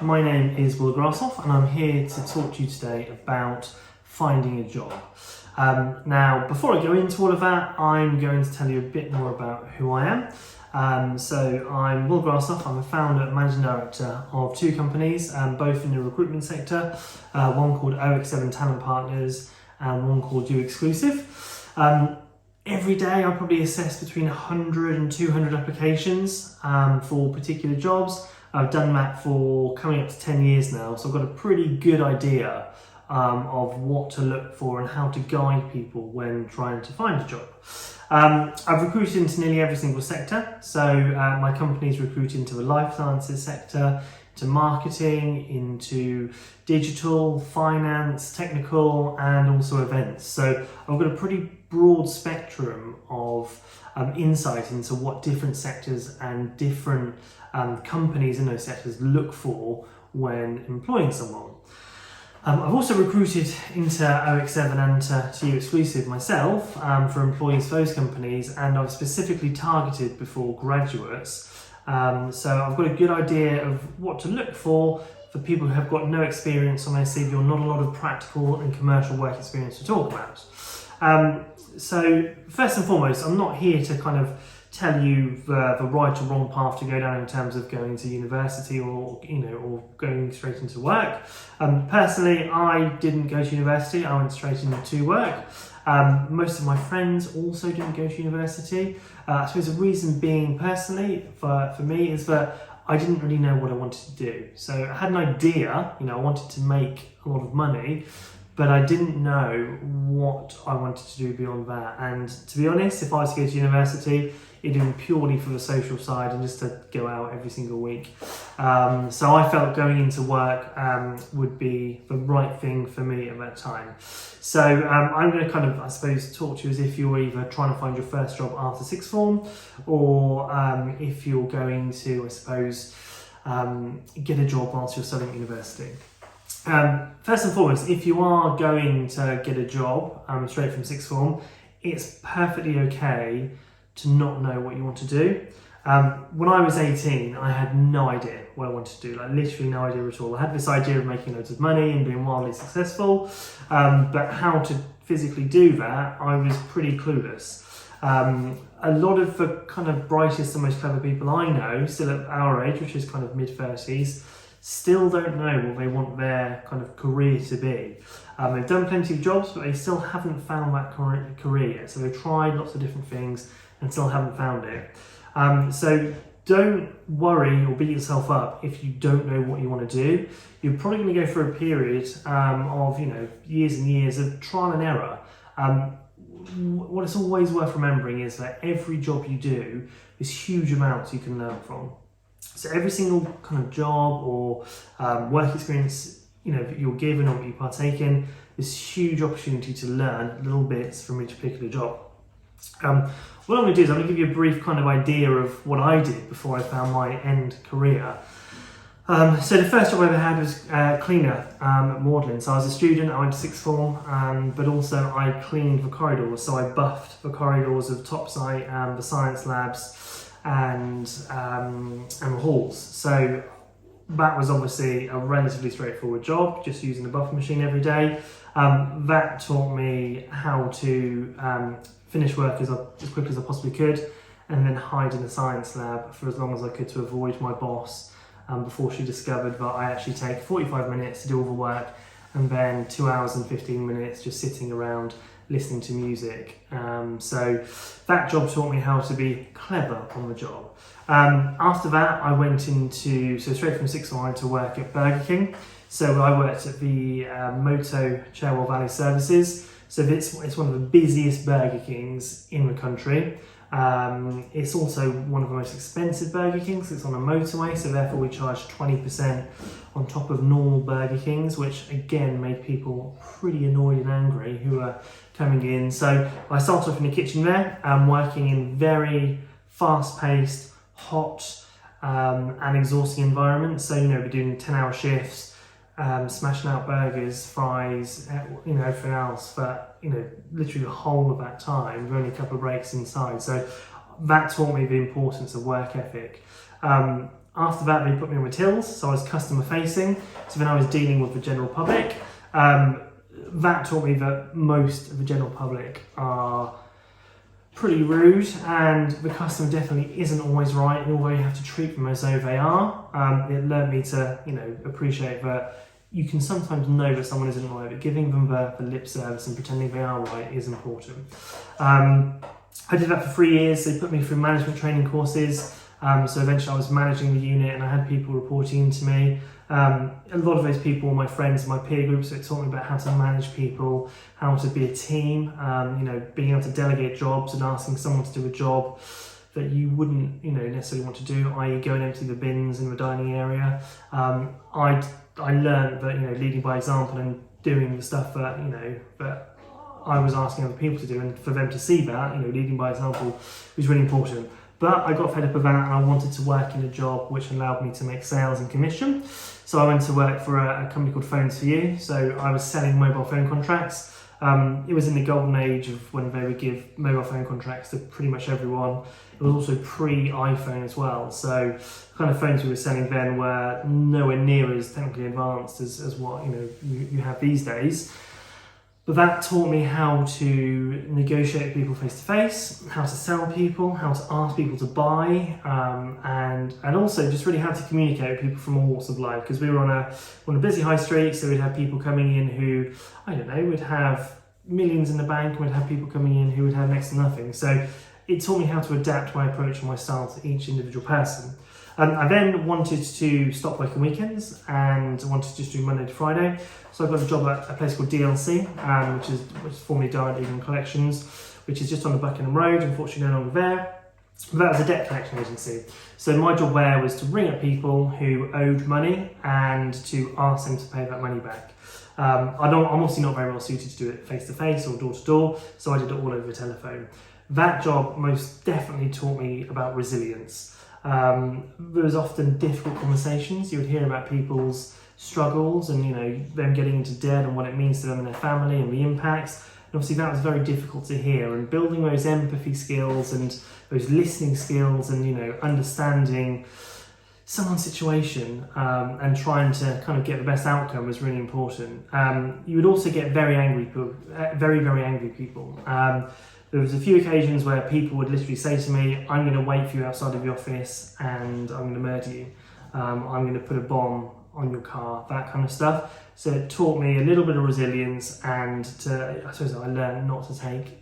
my name is Will Grassoff and I'm here to talk to you today about finding a job. Now, before I go into all of that, I'm going to tell you a bit more about who I am. So I'm Will Grassoff. I'm a founder and managing director of two companies, both in the recruitment sector, one called OX7 Talent Partners and one called You Exclusive. Every day I probably assess between 100 and 200 applications for particular jobs. I've done that for coming up to 10 years now, so I've got a pretty good idea of what to look for and how to guide people when trying to find a job. I've recruited into nearly every single sector, so my company's recruited into the life sciences sector, to marketing, into digital, finance, technical, and also events. So I've got a pretty broad spectrum of insight into what different sectors and different companies in those sectors look for when employing someone. I've also recruited into OX7 and to You Exclusive myself for employees for those companies, and I've specifically targeted before graduates. So I've got a good idea of what to look for people who have got no experience on their CV or not a lot of practical and commercial work experience to talk about. So first and foremost, I'm not here to kind of tell you the right or wrong path to go down in terms of going to university or going straight into work. Personally, I didn't go to university. I went straight into work. Most of my friends also didn't go to university. I suppose the reason being personally for me is that I didn't really know what I wanted to do. So I had an idea, I wanted to make a lot of money, but I didn't know what I wanted to do beyond that. And to be honest, if I was to go to university, it'd be purely for the social side and just to go out every single week. So I felt going into work would be the right thing for me at that time. So I'm going to kind of, I suppose, talk to you as if you're either trying to find your first job after sixth form, or if you're going to, I suppose, get a job whilst you're studying at university. First and foremost, if you are going to get a job straight from sixth form, it's perfectly okay to not know what you want to do. When I was 18, I had no idea what I wanted to do, like literally no idea at all. I had this idea of making loads of money and being wildly successful, but how to physically do that, I was pretty clueless. A lot of the kind of brightest and most clever people I know, still at our age, which is kind of mid-30s, still don't know what they want their kind of career to be. They've done plenty of jobs, but they still haven't found that career yet. So they've tried lots of different things and still haven't found it. So don't worry or beat yourself up if you don't know what you want to do. You're probably going to go through a period of years and years of trial and error. What it's always worth remembering is that every job you do, there's huge amounts you can learn from. So every single kind of job or work experience that you're given or that you partake in, there's huge opportunity to learn little bits from each particular job. What I'm going to do is I'm going to give you a brief kind of idea of what I did before I found my end career. So the first job I ever had was cleaner at Magdalen. So I was a student, I went to sixth form, but also I cleaned the corridors. So I buffed the corridors of Topsite, the science labs, and the halls. So that was obviously a relatively straightforward job, just using the buffer machine every day. That taught me how to finish work as quickly as I possibly could, and then hide in the science lab for as long as I could to avoid my boss before she discovered that I actually take 45 minutes to do all the work and then 2 hours and 15 minutes just sitting around listening to music. So that job taught me how to be clever on the job. After that, I went straight from sixth form, I went to work at Burger King. So I worked at the Moto Cherwell Valley Services. So it's one of the busiest Burger Kings in the country. It's also one of the most expensive Burger Kings. It's on a motorway, so therefore we charge 20% on top of normal Burger Kings, which again made people pretty annoyed and angry who are coming in. So I started off in the kitchen there, working in very fast-paced, hot and exhausting environments. So we're doing 10-hour shifts, smashing out burgers, fries, everything else for literally the whole of that time, with only a couple of breaks inside. So that taught me the importance of work ethic. After that, they put me on the tills, so I was customer facing. So then I was dealing with the general public. That taught me that most of the general public are pretty rude, and the customer definitely isn't always right, and although you have to treat them as though they are. It learned me to, appreciate that you can sometimes know that someone isn't right, but giving them the lip service and pretending they are right is important. I did that for 3 years. They put me through management training courses. So eventually I was managing the unit and I had people reporting to me. A lot of those people were my friends and my peer group, so it taught me about how to manage people, how to be a team, being able to delegate jobs and asking someone to do a job that you wouldn't necessarily want to do, i.e. go and empty the bins in the dining area. I learned that leading by example and doing the stuff that that I was asking other people to do, and for them to see that leading by example was really important. But I got fed up with that and I wanted to work in a job which allowed me to make sales and commission. So I went to work for a company called Phones For You. So I was selling mobile phone contracts. It was in the golden age of when they would give mobile phone contracts to pretty much everyone. It was also pre-iPhone as well. So the kind of phones we were selling then were nowhere near as technically advanced as what you have these days. But that taught me how to negotiate with people face to face, how to sell people, how to ask people to buy, and also just really how to communicate with people from all walks of life. Because we were on a busy high street, so we'd have people coming in who, would have millions in the bank, and we'd have people coming in who would have next to nothing. So it taught me how to adapt my approach and my style to each individual person. I then wanted to stop working weekends and wanted to just do Monday to Friday. So I got a job at a place called DLC, which is formerly Direct Legal and Collections, which is just on the Buckingham Road, unfortunately no longer there. But that was a debt collection agency. So my job there was to ring up people who owed money and to ask them to pay that money back. I'm obviously not very well suited to do it face to face or door to door, so I did it all over the telephone. That job most definitely taught me about resilience. There was often difficult conversations. You would hear about people's struggles and them getting into debt and what it means to them and their family and the impacts. And obviously that was very difficult to hear. And building those empathy skills and those listening skills and understanding someone's situation and trying to kind of get the best outcome was really important. You would also get very angry people, very angry people. There was a few occasions where people would literally say to me, I'm going to wait for you outside of the office and I'm going to murder you. I'm going to put a bomb on your car, that kind of stuff. So it taught me a little bit of resilience and I suppose I learned not to take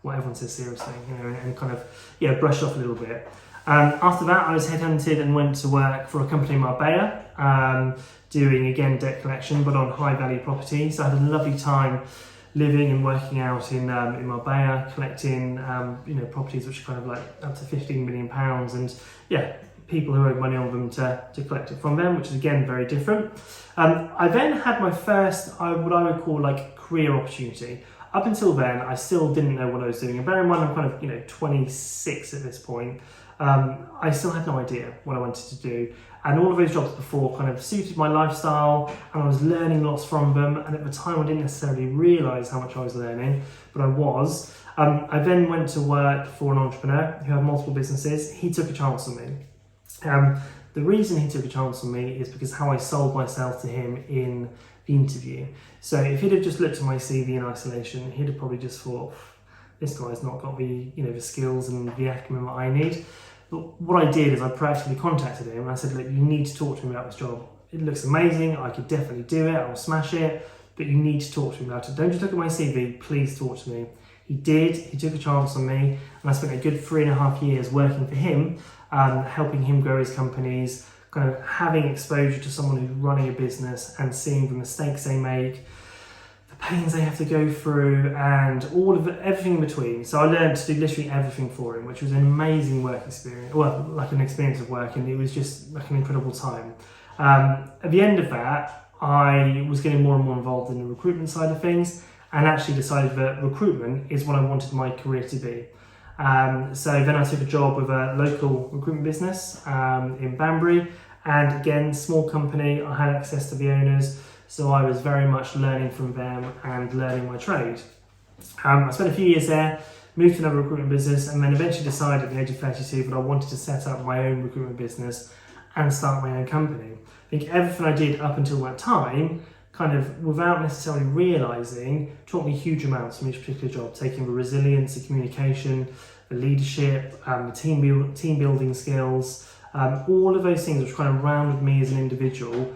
what everyone says seriously, and kind of, brush off a little bit. After that, I was headhunted and went to work for a company in Marbella, doing again debt collection, but on high value property. So I had a lovely time living and working out in Marbella, collecting properties which are kind of like up to £15 million, and people who owed money on them to collect it from them, which is again very different. I then had my first what I would call like career opportunity. Up until then, I still didn't know what I was doing, and bear in mind I'm kind of 26 at this point. I still had no idea what I wanted to do, and all of those jobs before kind of suited my lifestyle and I was learning lots from them, and at the time I didn't necessarily realise how much I was learning, but I was. I then went to work for an entrepreneur who had multiple businesses. He took a chance on me. The reason he took a chance on me is because how I sold myself to him in the interview. So if he'd have just looked at my CV in isolation, he'd have probably just thought, this guy's not got the the skills and the acumen that I need. But what I did is I proactively contacted him and I said, look, you need to talk to me about this job. It looks amazing, I could definitely do it, I'll smash it, but you need to talk to me about it. Don't just look at my CV, please talk to me. He did, he took a chance on me, and I spent a good 3.5 years working for him, helping him grow his companies, kind of having exposure to someone who's running a business and seeing the mistakes they make, the pains they have to go through, and everything in between. So I learned to do literally everything for him, which was an amazing work experience, well, like an experience of work, and it was just like an incredible time. At the end of that, I was getting more and more involved in the recruitment side of things, and actually decided that recruitment is what I wanted my career to be. So then I took a job with a local recruitment business in Banbury, and again, small company, I had access to the owners, so I was very much learning from them and learning my trade. I spent a few years there, moved to another recruitment business, and then eventually decided at the age of 32 that I wanted to set up my own recruitment business and start my own company. I think everything I did up until that time, kind of without necessarily realising, taught me huge amounts from each particular job, taking the resilience, the communication, the leadership, the team building skills, all of those things which kind of rounded me as an individual,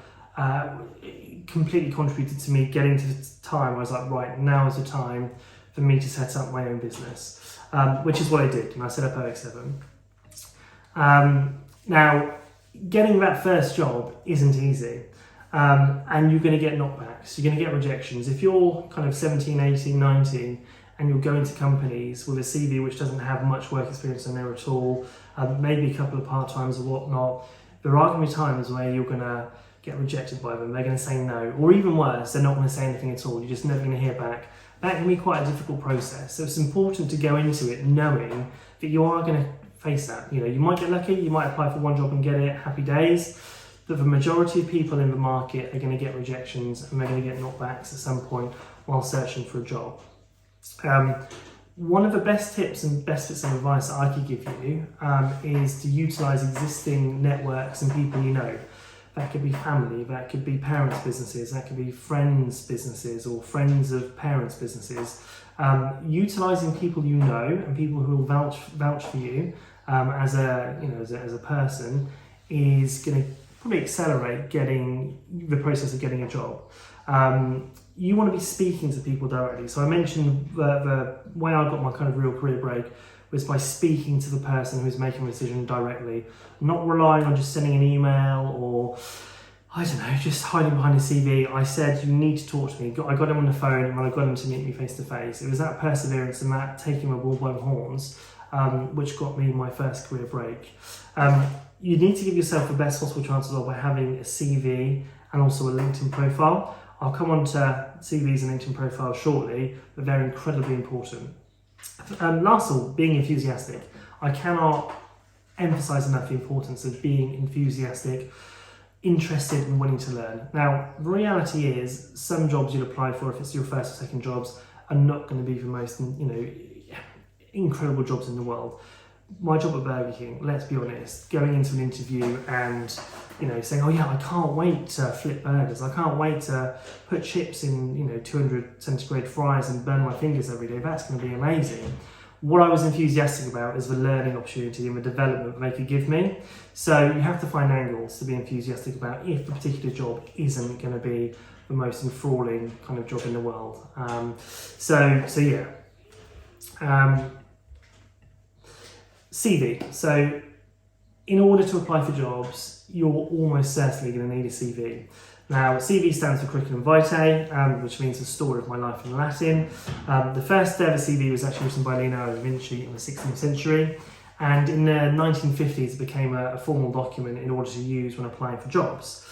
completely contributed to me getting to the time where I was like, right, now is the time for me to set up my own business, which is what I did, and I set up OX7. Now, getting that first job isn't easy, and you're going to get knockbacks, you're going to get rejections. If you're kind of 17, 18, 19, and you're going to companies with a CV which doesn't have much work experience in there at all, maybe a couple of part-times or whatnot, there are going to be times where you're going to get rejected by them. They're going to say no, or even worse, they're not going to say anything at all. You're just never going to hear back. That can be quite a difficult process. So it's important to go into it knowing that you are going to face that. You know, you might get lucky, you might apply for one job and get it, happy days, but the majority of people in the market are going to get rejections and they're going to get knockbacks at some point while searching for a job. One of the best tips and best bits of advice that I could give you is to utilise existing networks and people you know. That could be family, that could be parents' businesses, that could be friends' businesses or friends of parents' businesses. Utilising people you know and people who will vouch for you as a person is going to probably accelerate getting the process of getting a job. You want to be speaking to people directly. So I mentioned the way I got my kind of real career break was by speaking to the person who's making the decision directly, not relying on just sending an email or, I don't know, just hiding behind a CV. I said, you need to talk to me. I got him on the phone and I got him to meet me face to face. It was that perseverance and that taking the bull by the horns which got me my first career break. You need to give yourself the best possible chances of by having a CV and also a LinkedIn profile. I'll come on to CVs and LinkedIn profiles shortly, but they're incredibly important. Last of all, being enthusiastic. I cannot emphasize enough the importance of being enthusiastic, interested and willing to learn. Now, the reality is some jobs you'll apply for, if it's your first or second jobs, are not going to be the most, incredible jobs in the world. My job at Burger King, let's be honest, going into an interview and saying, oh yeah, I can't wait to flip burgers, I can't wait to put chips in 200 centigrade fries and burn my fingers every day, that's going to be amazing. What I was enthusiastic about is the learning opportunity and the development they could give me. So you have to find angles to be enthusiastic about if the particular job isn't going to be the most enthralling kind of job in the world. CV. So in order to apply for jobs, you're almost certainly going to need a CV. Now, CV stands for Curriculum Vitae, which means the story of my life in Latin. The first ever CV was actually written by Leonardo da Vinci in the 16th century, and in the 1950s it became a formal document in order to use when applying for jobs.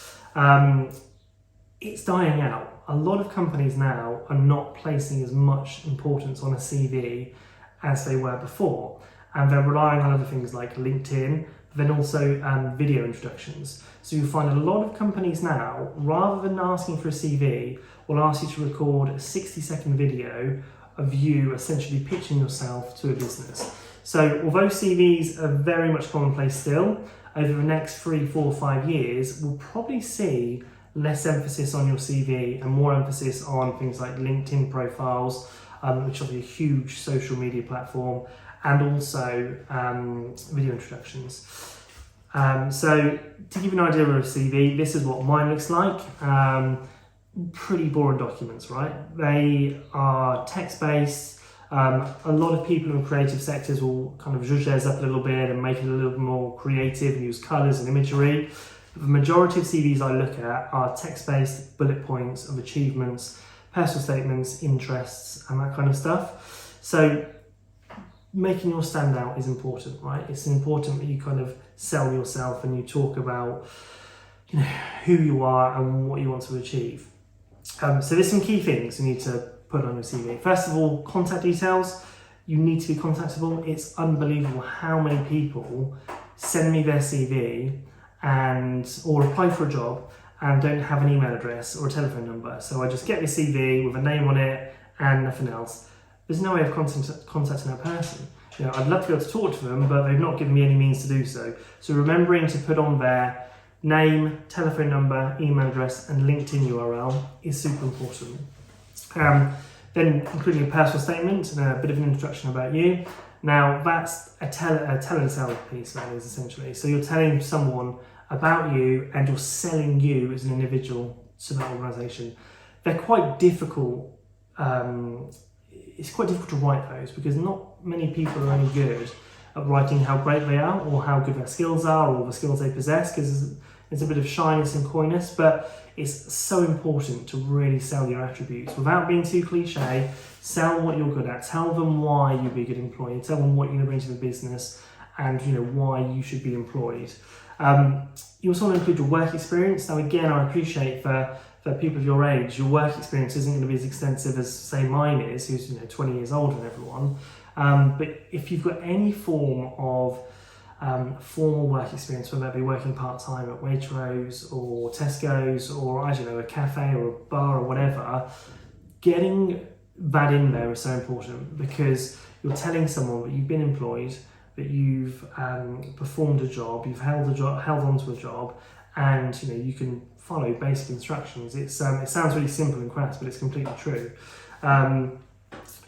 It's dying out. A lot of companies now are not placing as much importance on a CV as they were before. And they're relying on other things like LinkedIn, but then also video introductions. So you find a lot of companies now, rather than asking for a CV, will ask you to record a 60-second video of you essentially pitching yourself to a business. So although CVs are very much commonplace still, over the next 3, 4, 5 years, we'll probably see less emphasis on your CV and more emphasis on things like LinkedIn profiles, which will be a huge social media platform, and also video introductions. So to give you an idea of a CV, this is what mine looks like. Pretty boring documents, right? They are text-based. A lot of people in creative sectors will kind of zhuzh theirs up a little bit and make it a little more creative and use colours and imagery. But the majority of CVs I look at are text-based bullet points of achievements, personal statements, interests, and that kind of stuff. So making your stand out is important, right? It's important that you kind of sell yourself and you talk about who you are and what you want to achieve. So there's some key things you need to put on your CV. First of all, contact details. You need to be contactable. It's unbelievable how many people send me their CV or apply for a job and don't have an email address or a telephone number. So I just get the CV with a name on it and nothing else. there's no way of contacting that person. I'd love to be able to talk to them, but they've not given me any means to do so. So remembering to put on their name, telephone number, email address, and LinkedIn URL is super important. Then including a personal statement and a bit of an introduction about you. Now that's a tell and sell piece, that is essentially. So you're telling someone about you and you're selling you as an individual to that organisation. They're quite difficult. It's quite difficult to write those because not many people are any good at writing how great they are or how good their skills are or the skills they possess, because there's a bit of shyness and coyness, but it's so important to really sell your attributes without being too cliche. Sell what you're good at, tell them why you'd be a good employee, tell them what you're going to bring to the business and why you should be employed. You also want to include your work experience. Now again, I appreciate for people of your age, your work experience isn't going to be as extensive as say mine is, who's 20 years older than everyone. But if you've got any form of formal work experience, whether that be working part-time at Waitrose or Tesco's or a cafe or a bar or whatever, getting that in there is so important because you're telling someone that you've been employed, that you've performed a job, you've held onto a job, and you can follow basic instructions. It sounds really simple and crass, but it's completely true.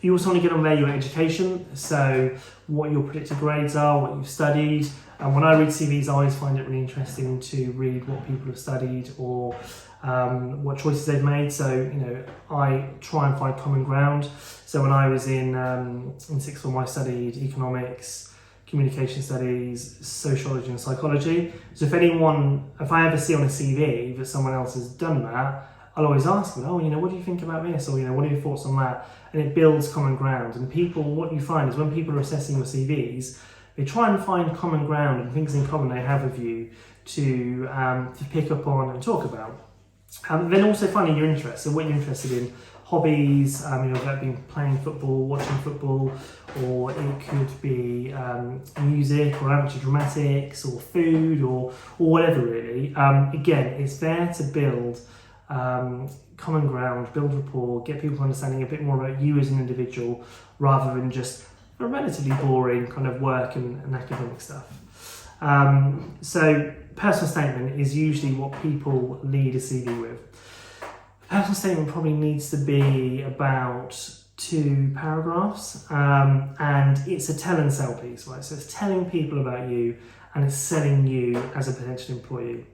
You also want to get on there your education, so what your predicted grades are, what you've studied. And when I read CVs, I always find it really interesting to read what people have studied or what choices they've made. So I try and find common ground. So when I was in sixth form, I studied economics, communication studies, sociology and psychology. So if I ever see on a CV that someone else has done that, I'll always ask them, what do you think about this? Or, what are your thoughts on that? And it builds common ground. And what you find is when people are assessing your CVs, they try and find common ground and things in common they have with you to pick up on and talk about. Then also finding your interests, so what you're interested in. Hobbies, that being playing football, watching football, or it could be music or amateur dramatics or food or whatever really. Again, it's there to build common ground, build rapport, get people understanding a bit more about you as an individual rather than just a relatively boring kind of work and academic stuff. So personal statement is usually what people lead a CV with. Personal statement probably needs to be about 2 paragraphs, and it's a tell and sell piece, right? So it's telling people about you and it's selling you as a potential employee.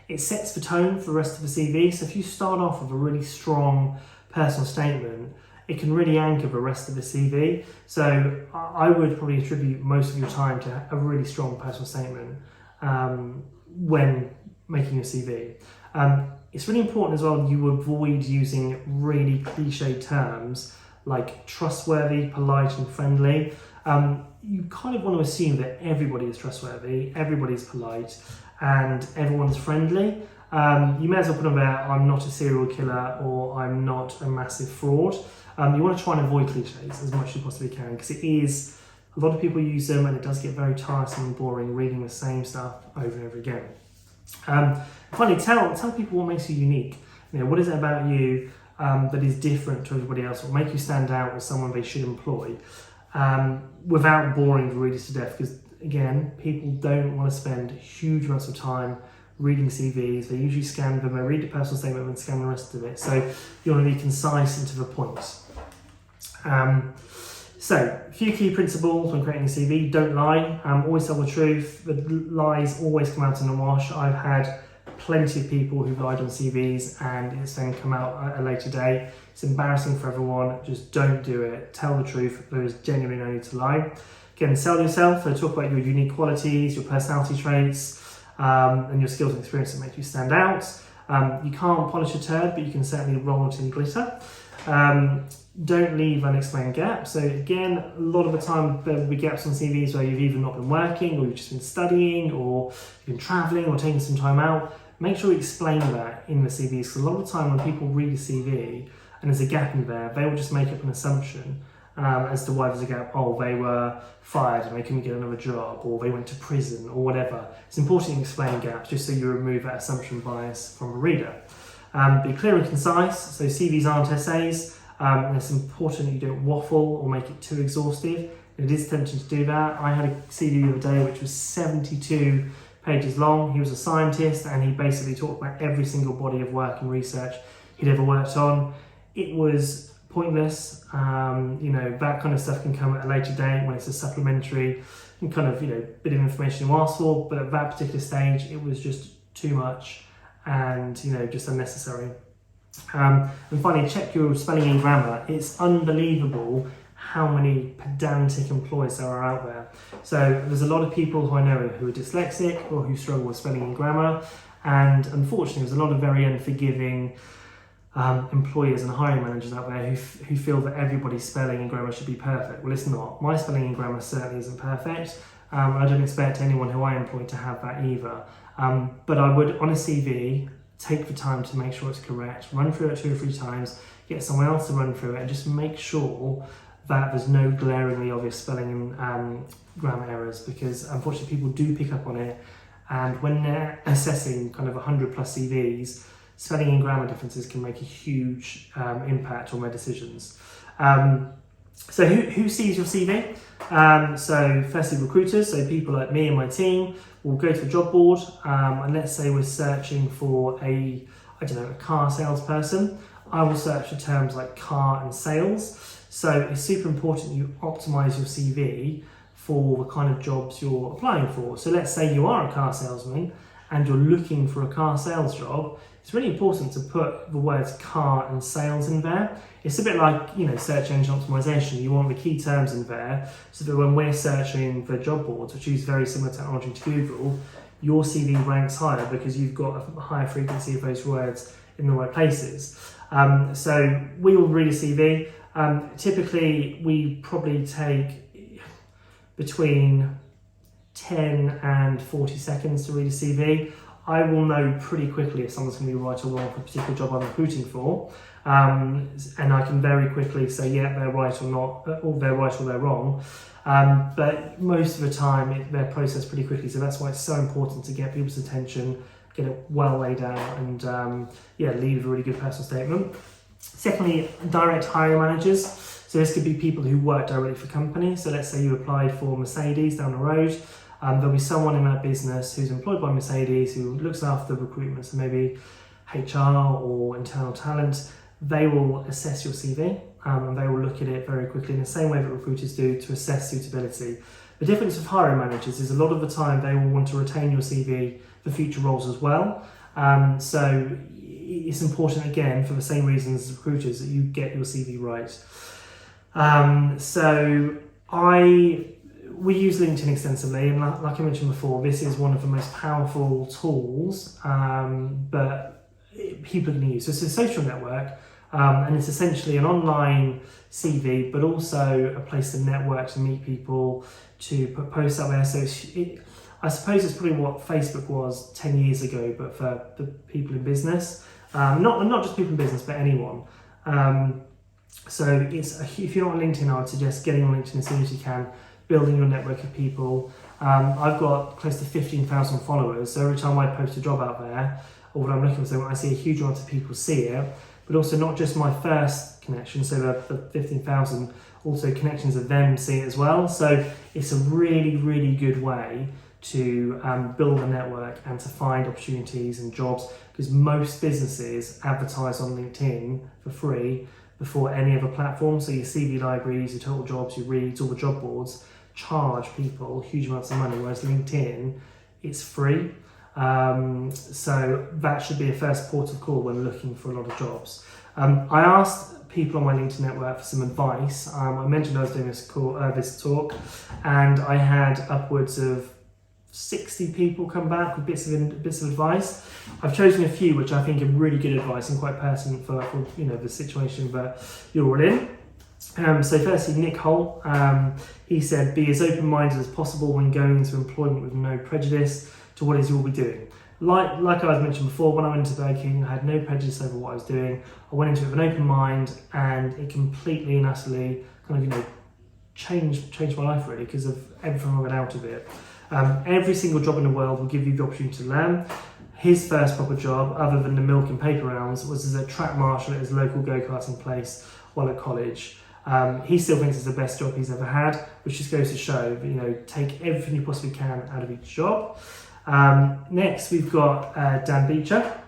It sets the tone for the rest of the CV. So if you start off with a really strong personal statement, it can really anchor the rest of the CV. So I would probably attribute most of your time to a really strong personal statement when making your CV. It's really important as well you avoid using really cliche terms like trustworthy, polite and friendly. You kind of want to assume that everybody is trustworthy, everybody's polite and everyone's friendly. You may as well put on there, I'm not a serial killer or I'm not a massive fraud. You want to try and avoid cliches as much as you possibly can because a lot of people use them and it does get very tiresome and boring reading the same stuff over and over again. Finally, tell people what makes you unique. What is it about you that is different to everybody else, what make you stand out as someone they should employ, without boring the readers to death, because again, people don't want to spend huge amounts of time reading CVs. They usually scan them, they read the personal statement and scan the rest of it. So you want to be concise and to the point. So a few key principles when creating a CV: don't lie, always tell the truth. The lies always come out in the wash. I've had plenty of people who've lied on CVs and it's then come out at a later date. It's embarrassing for everyone. Just don't do it. Tell the truth. There is genuinely no need to lie. Again, sell yourself. So talk about your unique qualities, your personality traits, and your skills and experience that make you stand out. You can't polish a turd, but you can certainly roll it in glitter. Don't leave unexplained gaps. So again, a lot of the time there will be gaps on CVs where you've either not been working or you've just been studying or you've been travelling or taking some time out. Make sure you explain that in the CVs, because a lot of the time when people read a CV and there's a gap in there, they will just make up an assumption as to why there's a gap. Oh, they were fired and they couldn't get another job, or they went to prison or whatever. It's important to explain gaps just so you remove that assumption bias from a reader. Be clear and concise. So CVs aren't essays. And it's important that you don't waffle or make it too exhaustive. It is tempting to do that. I had a CV the other day which was 72 pages long. He was a scientist and he basically talked about every single body of work and research he'd ever worked on. It was pointless. That kind of stuff can come at a later date when it's a supplementary and kind of, bit of information you asked for, but at that particular stage, it was just too much and, just unnecessary. And finally, check your spelling and grammar. It's unbelievable how many pedantic employers there are out there. So there's a lot of people who I know who are dyslexic or who struggle with spelling and grammar, and unfortunately there's a lot of very unforgiving employers and hiring managers out there who feel that everybody's spelling and grammar should be perfect. Well, it's not. My spelling and grammar certainly isn't perfect. I don't expect anyone who I employ to have that either. But I would, on a CV, take the time to make sure it's correct, run through it 2 or 3 times, get someone else to run through it, and just make sure that there's no glaringly obvious spelling and grammar errors, because unfortunately people do pick up on it, and when they're assessing kind of 100 plus CVs, spelling and grammar differences can make a huge impact on their decisions. So who sees your CV? So firstly, recruiters, so people like me and my team will go to a job board, and let's say we're searching for a car salesperson. I will search for terms like car and sales. So it's super important you optimize your CV for the kind of jobs you're applying for. So let's say you are a car salesman and you're looking for a car sales job. It's really important to put the words car and sales in there. It's a bit like, search engine optimization. You want the key terms in there so that when we're searching for job boards, which use very similar technology to Google, your CV ranks higher because you've got a higher frequency of those words in the right places. So we will read a CV. Typically, we probably take between 10 and 40 seconds to read a CV. I will know pretty quickly if someone's going to be right or wrong for a particular job I'm recruiting for, and I can very quickly say, yeah, they're right or not, or they're right or they're wrong. But most of the time, they're processed pretty quickly, so that's why it's so important to get people's attention, get it well laid out, and leave a really good personal statement. Secondly, direct hiring managers. So this could be people who work directly for companies. So let's say you applied for Mercedes down the road. There'll be someone in that business who's employed by Mercedes who looks after recruitment, so maybe HR or internal talent. They will assess your CV and they will look at it very quickly in the same way that recruiters do to assess suitability. The difference with hiring managers is a lot of the time they will want to retain your CV for future roles as well. So it's important, again, for the same reasons as recruiters, that you get your CV right. We use LinkedIn extensively, and like I mentioned before, this is one of the most powerful tools, but people can use. So it's a social network, and it's essentially an online CV, but also a place to network, to meet people, to put posts out there. So I suppose it's probably what Facebook was 10 years ago, but for the people in business. Not just people in business, but anyone. So if you're not on LinkedIn, I would suggest getting on LinkedIn as soon as you can, building your network of people. I've got close to 15,000 followers, so every time I post a job out there, or what I'm looking for, so I see a huge amount of people see it, but also not just my first connection, so the 15,000, also connections of them see it as well. So it's a really, really good way to build a network and to find opportunities and jobs, because most businesses advertise on LinkedIn for free before any other platform. So your CV libraries, your total jobs, your reads, all the job boards charge people huge amounts of money, whereas LinkedIn, it's free. So that should be a first port of call when looking for a lot of jobs. I asked people on my LinkedIn network for some advice. I mentioned I was doing this talk, and I had upwards of 60 people come back with bits of advice. I've chosen a few which I think are really good advice and quite pertinent for the situation that you're all in. So firstly, Nick Holt, he said, be as open-minded as possible when going into employment with no prejudice to what it is you'll be doing. Like I mentioned before, when I went into Burger King, I had no prejudice over what I was doing. I went into it with an open mind, and it completely and utterly kind of changed my life, really, because of everything I got out of it. Every single job in the world will give you the opportunity to learn. His first proper job, other than the milk and paper rounds, was as a track marshal at his local go-karting place while at college. He still thinks it's the best job he's ever had, which just goes to show that, take everything you possibly can out of each job. Next, we've got Dan Beecher.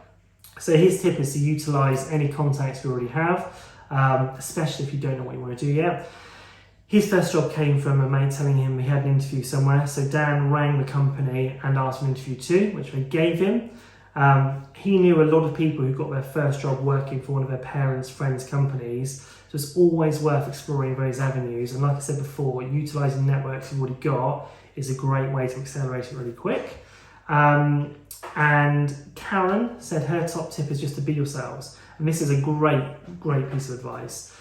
So his tip is to utilise any contacts you already have, especially if you don't know what you want to do yet. His first job came from a mate telling him he had an interview somewhere, so Dan rang the company and asked for an interview too, which they gave him. He knew a lot of people who got their first job working for one of their parents' friends' companies, so it's always worth exploring those avenues. And like I said before, utilising networks you've already got is a great way to accelerate it really quick. And Karen said her top tip is just to be yourselves. And this is a great piece of advice.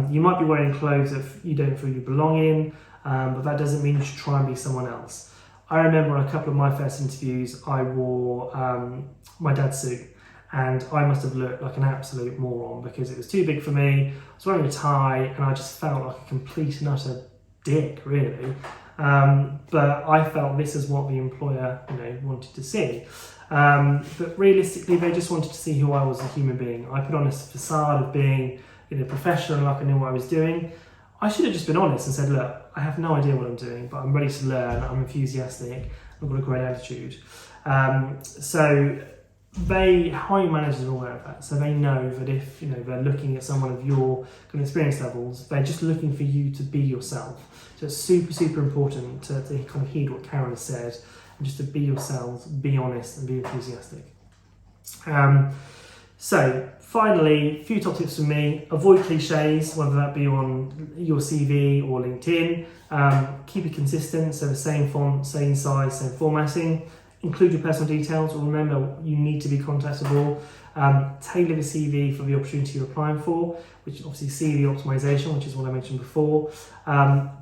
You might be wearing clothes that you don't feel you belong in, but that doesn't mean you should try and be someone else. I remember on a couple of my first interviews, I wore my dad's suit, and I must have looked like an absolute moron because it was too big for me. I was wearing a tie, and I just felt like a complete and utter dick, really. But I felt this is what the employer, wanted to see. But realistically, they just wanted to see who I was as a human being. I put on this facade of being, professional, like I knew what I was doing. I should have just been honest and said, look, I have no idea what I'm doing, but I'm ready to learn. I'm enthusiastic. I've got a great attitude. So hiring managers are aware of that. So they know that if they're looking at someone of your kind of experience levels, they're just looking for you to be yourself. So it's super important to kind of heed what Karen said, and just to be yourselves, be honest, and be enthusiastic. So finally, a few top tips from me. Avoid cliches, whether that be on your CV or LinkedIn. Keep it consistent, so the same font, same size, same formatting. Include your personal details. Remember, you need to be contactable. Tailor the CV for the opportunity you're applying for, which obviously CV optimization, which is what I mentioned before.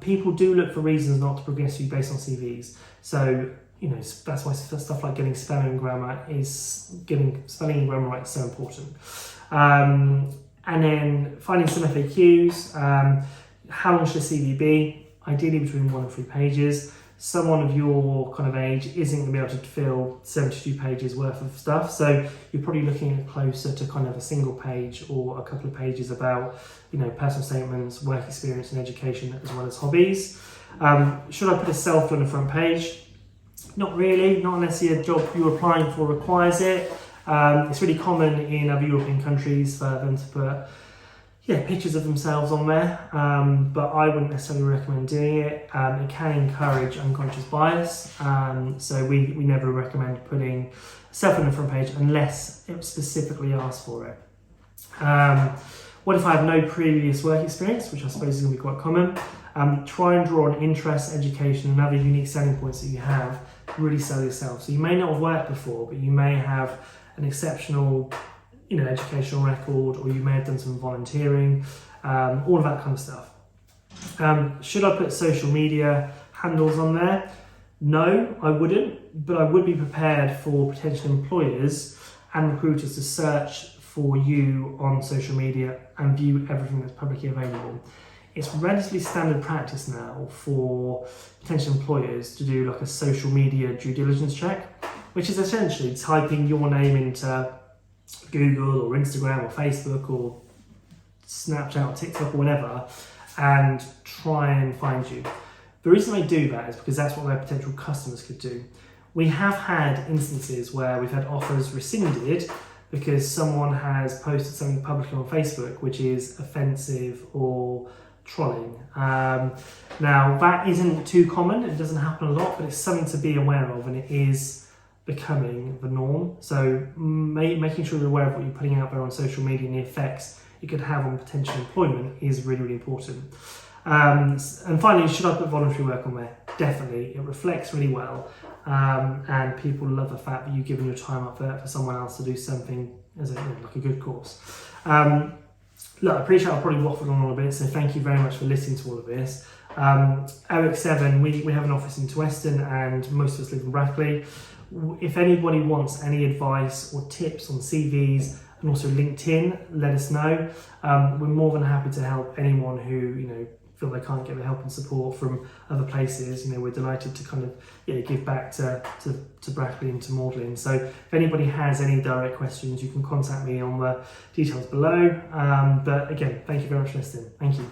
People do look for reasons not to progress you based on CVs. So, that's why stuff like getting spelling and grammar right is so important. And then finding some FAQs. How long should a CV be? Ideally between 1 and 3 pages. Someone of your kind of age isn't going to be able to fill 72 pages worth of stuff, so you're probably looking at closer to kind of a single page or a couple of pages about personal statements, work experience and education, as well as hobbies. Should I put a selfie on the front page? Not really, not unless the job you're applying for requires it. It's really common in other European countries for them to put pictures of themselves on there, but I wouldn't necessarily recommend doing it. It can encourage unconscious bias, so we never recommend putting self on the front page unless it specifically asks for it. What if I have no previous work experience, which I suppose is going to be quite common? Try and draw on interests, education and other unique selling points that you have to really sell yourself. So you may not have worked before, but you may have an exceptional educational record, or you may have done some volunteering, all of that kind of stuff. Should I put social media handles on there? No, I wouldn't, but I would be prepared for potential employers and recruiters to search for you on social media and view everything that's publicly available. It's relatively standard practice now for potential employers to do like a social media due diligence check, which is essentially typing your name into Google or Instagram or Facebook or Snapchat or TikTok or whatever and try and find you. The reason they do that is because that's what their potential customers could do. We have had instances where we've had offers rescinded because someone has posted something publicly on Facebook which is offensive or trolling. Now that isn't too common, it doesn't happen a lot, but it's something to be aware of, and it is becoming the norm. So making sure you're aware of what you're putting out there on social media and the effects it could have on potential employment is really important. And finally, should I put voluntary work on there? Definitely. It reflects really well, and people love the fact that you've given your time up there for someone else to do something as like a good cause. Look, I appreciate I've probably waffled on a bit, so thank you very much for listening to all of this. Eric 7, we have an office in Weston and most of us live in Brackley. If anybody wants any advice or tips on CVs and also LinkedIn, let us know. We're more than happy to help anyone who feel they can't get the help and support from other places, we're delighted to kind of give back to Brackley and to Magdalen. So if anybody has any direct questions, you can contact me on the details below. But again, thank you very much for listening. Thank you.